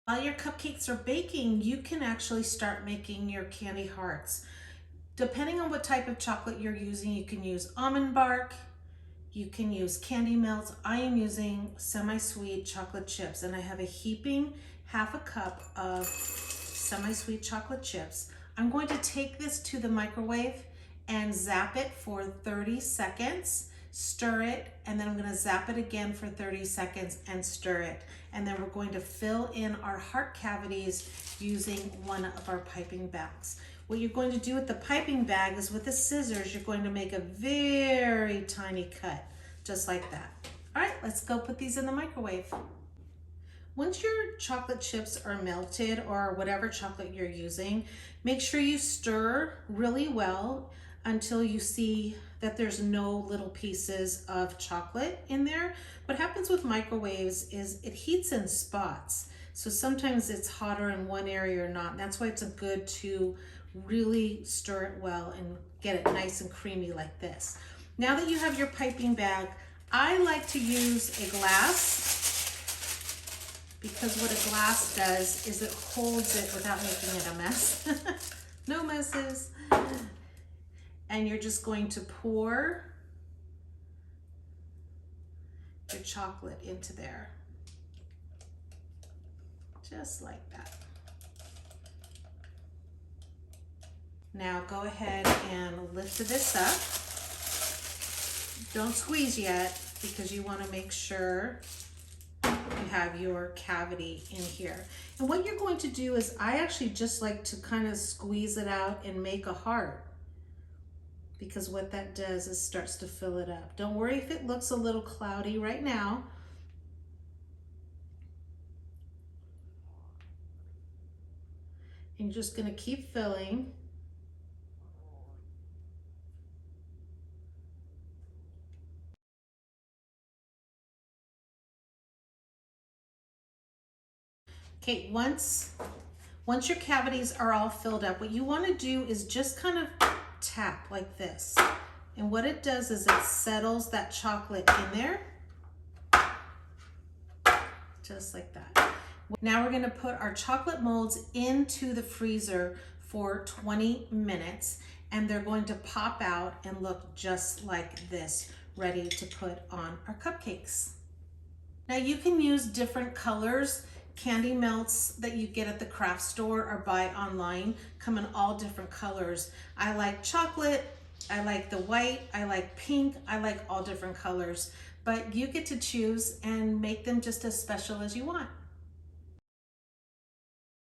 While your cupcakes are baking, you can actually start making your candy hearts. Depending on what type of chocolate you're using, you can use almond bark, you can use candy melts. I am using semi-sweet chocolate chips, and I have a heaping half a cup of semi-sweet chocolate chips. I'm going to take this to the microwave and zap it for 30 seconds, stir it, and then I'm going to zap it again for 30 seconds and stir it. And then we're going to fill in our heart cavities using one of our piping bags. What you're going to do with the piping bag is with the scissors, you're going to make a very tiny cut, just like that. All right, let's go put these in the microwave. Once your chocolate chips are melted, or whatever chocolate you're using, make sure you stir really well until you see that there's no little pieces of chocolate in there. What happens with microwaves is it heats in spots. So sometimes it's hotter in one area or not. And that's why it's good to really stir it well and get it nice and creamy like this. Now that you have your piping bag, I like to use a glass, because what a glass does is it holds it without making it a mess. No messes. And you're just going to pour your chocolate into there. Just like that. Now go ahead and lift this up. Don't squeeze yet, because you want to make sure you have your cavity in here. And what you're going to do is, I actually just like to kind of squeeze it out and make a heart, because what that does is starts to fill it up. Don't worry if it looks a little cloudy right now. And you're just going to keep filling. Okay, once your cavities are all filled up, what you want to do is just kind of tap like this. And what it does is it settles that chocolate in there. Just like that. Now we're going to put our chocolate molds into the freezer for 20 minutes, and they're going to pop out and look just like this, ready to put on our cupcakes. Now you can use different colors. Candy melts that you get at the craft store or buy online come in all different colors. I like chocolate, I like the white, I like pink, I like all different colors, but you get to choose and make them just as special as you want.